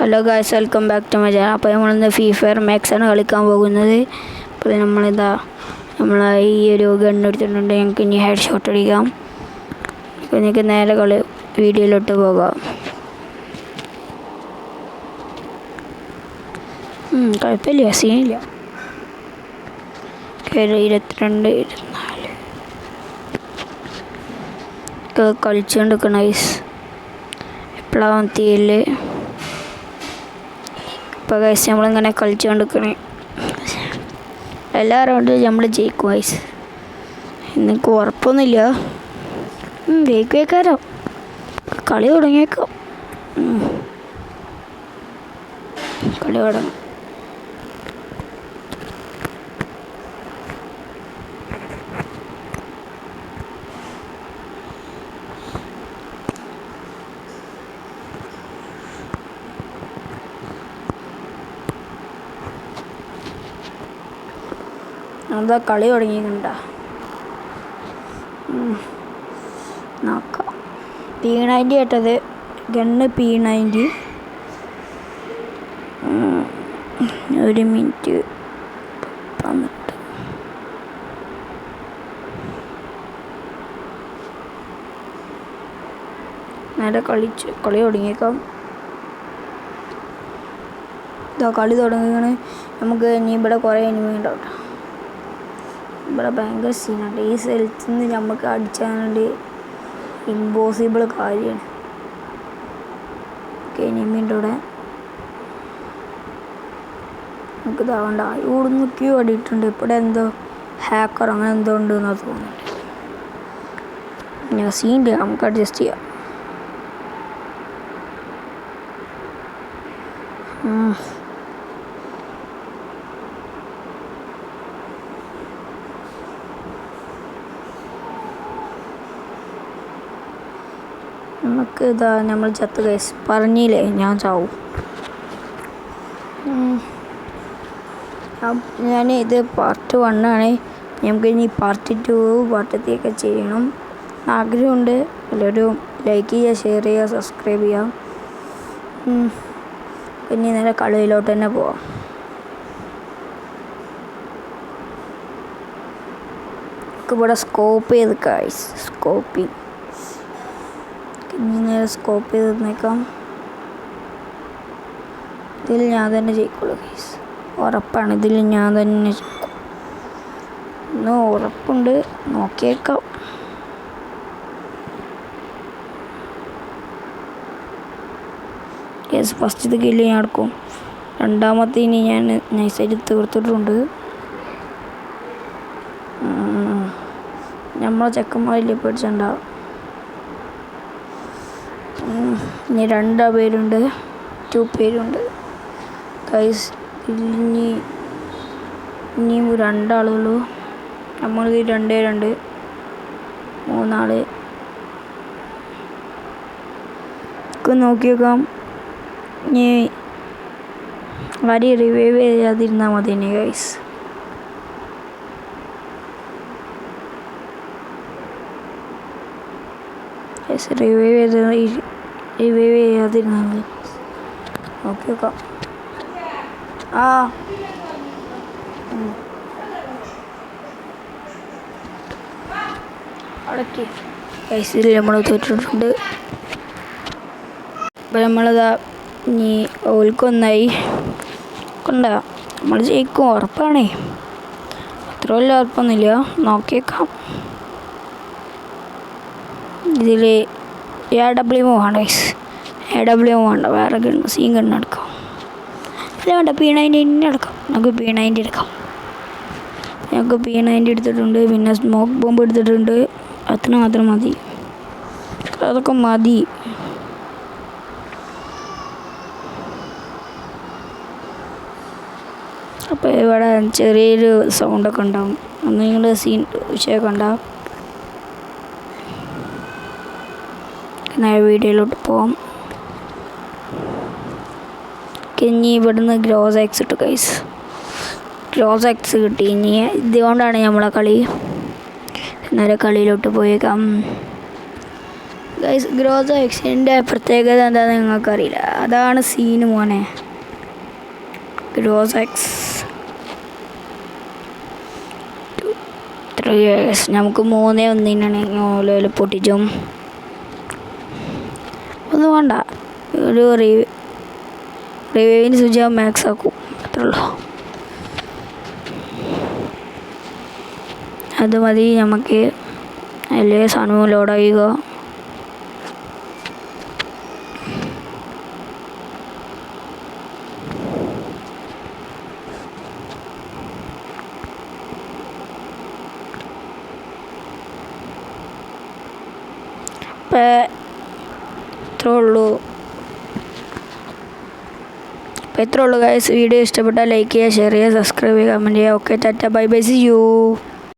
Hello guys, welcome back to my channel. അപ്പോൾ നമ്മളിന്ന് free fire മാക്സാണ് കളിക്കാൻ പോകുന്നത്. അപ്പോൾ നമ്മൾ ഈ ഒരു ഗൺ എടുത്തിട്ടുണ്ട്. ഞങ്ങൾക്ക് ഇനി ഹെഡ് ഷോട്ട് അടിക്കാം. അപ്പോൾ നിങ്ങൾക്ക് നേരെ വീഡിയോയിലോട്ട് പോകാം. കുഴപ്പമില്ല, സീനില്ല. 22 24 കളിച്ചുകൊണ്ടിരിക്കണം ഗൈസ്. എപ്പോഴാണ് തീയല്? ഇപ്പോൾ ഗൈസ് നമ്മളിങ്ങനെ കളിച്ചുകൊണ്ടിരിക്കണേ. എല്ലാ റൗണ്ടും നമ്മൾ ജയിക്കും ഗൈസ്. എനിക്ക് ഉറപ്പൊന്നുമില്ല, ജയിക്കുവേക്കാരോ. കളി തുടങ്ങിയേക്കാം. കളി തുടങ്ങും. എന്താ കളി തുടങ്ങിയിട്ടുണ്ടോ? നോക്കാം. P90 കേട്ടത്, ഗണ്ണ് P90. 1 മിനിറ്റ് വന്നിട്ട് നേരെ കളി തുടങ്ങിയേക്കാം. ഇതാ കളി തുടങ്ങിയാണ്. നമുക്ക് ഇനി ഇവിടെ കുറേ എനിമി ഉണ്ടാവും. ഇവിടെ ഭയങ്കര സീനുണ്ട്. ഈ സ്ഥലത്ത് നിന്ന് നമുക്ക് അടിച്ചാണ്ട് ഇമ്പോസിബിൾ കാര്യമാണ്. എനിമിൻ്റെ ഇവിടെ നമുക്ക് ഇതാവണ്ട. ഇവിടെ നിൽക്കുകയോ അടിയിട്ടുണ്ട്. ഇവിടെ എന്തോ ഹാക്കർ അങ്ങനെ എന്തോ ഉണ്ടെന്നാണ് തോന്നുന്നുണ്ട്. ഞാൻ സീനുണ്ട്, നമുക്ക് അഡ്ജസ്റ്റ് ചെയ്യാം. നമുക്ക് ഇതാ നമ്മൾ ചത്ത് ഗൈസ്. പറഞ്ഞില്ലേ ഞാൻ ചാവും. ഞാൻ ഇത് പാർട്ട് 1 ആണ്. നമുക്ക് ഇനി പാർട്ട് 2 പാർട്ട് 3 ഒക്കെ ചെയ്യണം ആഗ്രഹമുണ്ട്. എല്ലാവരും ലൈക്ക് ചെയ്യുക, ഷെയർ ചെയ്യുക, സബ്സ്ക്രൈബ് ചെയ്യാം. ഇനി നേരെ കളിയിലോട്ട് തന്നെ പോവാം. ഇവിടെ സ്കോപ്പ് ചെയ്ത് ഗൈസ്, സ്കോപ്പിങ്. ഇനി നേരെ സ്കോപ്പ് ചെയ്ത് നിൽക്കാം. ഇതിൽ ഞാൻ തന്നെ ജയിക്കുള്ളൂ ഗൈസ്, ഉറപ്പാണ്. ഇതിൽ ഞാൻ തന്നെ ജയിക്കും എന്ന് ഉറപ്പുണ്ട്. നോക്കിയേക്കാം. ഗൈസ് ഫസ്റ്റത്തെ കില്ല് ഞാൻ എടുക്കും. രണ്ടാമത്തെ ഇനി ഞാൻ നൈസായിട്ട് തീർത്തിട്ടുണ്ട്. നമ്മളെ ചെക്കന്മാരില്ലേ പേടിച്ചുണ്ടാവും. ഇനി 2 പേരുണ്ട്, 2 പേരുണ്ട് ഗൈസ്. ഇനിയും 2 ആളുള്ളൂ. നമ്മൾ 2 3 ആള് നോക്കി നോക്കാം. ഇനി ആരെയും റിവൈവ് ചെയ്യാതിരുന്നാൽ മതി ഇനി ഗൈസ്. റിവൈവ് ചെയ്യാതിരുന്നാൽ മതി. നോക്കി നോക്കാം. അടക്കി ഗൈസിൽ നമ്മൾ തോറ്റിട്ടുണ്ട്. അപ്പം നമ്മളിതാ ഇനി ഓൽക്കൊന്നായി കൊണ്ടാ നമ്മൾ ജയിക്കും ഉറപ്പാണേ. അത്ര വലിയ ഉറപ്പൊന്നുമില്ല, നോക്കിയേക്കാം. ഇതിൽ AW വേണ്ട ഗൈസ്, AW വേണ്ട, വേറെ ഗണ്ണ് സീൻ ഗണ്ണ് എടുക്കാം. അല്ല വേണ്ട, P90 തന്നെ എടുക്കാം. നമുക്ക് P90 എടുക്കാം. ഞങ്ങൾക്ക് P90 എടുത്തിട്ടുണ്ട്. പിന്നെ സ്മോക്ക് ബോംബ് എടുത്തിട്ടുണ്ട്. അത്ര മാത്രം മതി, അതൊക്കെ മതി. അപ്പോൾ ഇവിടെ ചെറിയൊരു സൗണ്ടൊക്കെ ഉണ്ടാവും. അന്ന് നിങ്ങൾ സീൻ വിഷയമൊക്കെ ഉണ്ടാവും. വീഡിയോയിലോട്ട് പോവാം. ഇനി ഇവിടുന്ന് ഗ്രോസ് എക്സ് ഇട്ടു ഗൈസ്. ഗ്രോസ് എക്സ് കിട്ടി. ഇനി ഇതുകൊണ്ടാണ് നമ്മളെ കളി. നേരെ കളിയിലോട്ട് പോയേക്കാം. ഗൈസ് ഗ്രോസോ എക്സിൻ്റെ പ്രത്യേകത എന്താണെന്ന് നിങ്ങൾക്കറിയില്ല. അതാണ് സീന് മോനെ. ഗ്രോസോ എക്സ് 3 നമുക്ക് 3-1 ഓലോയിൽ പൊട്ടിച്ചും. ഒന്നും വേണ്ട, ഒരു റിവൈവിന് സ്വിച്ച് മാക്സ് ആക്കും, അത്രേ ഉള്ളൂ. അത് മതി നമുക്ക്. എല്ലാ സാധനവും ലോഡായുക. ഇത്രേ ഉള്ളൂ ഗൈസ്. വീഡിയോ ഇഷ്ടപ്പെട്ടാൽ ലൈക്ക് ചെയ്യുക, ഷെയർ ചെയ്യുക, സബ്സ്ക്രൈബ് ചെയ്യുക, കമൻറ്റ് ചെയ്യുക. Okay, tata, bye bye, see U.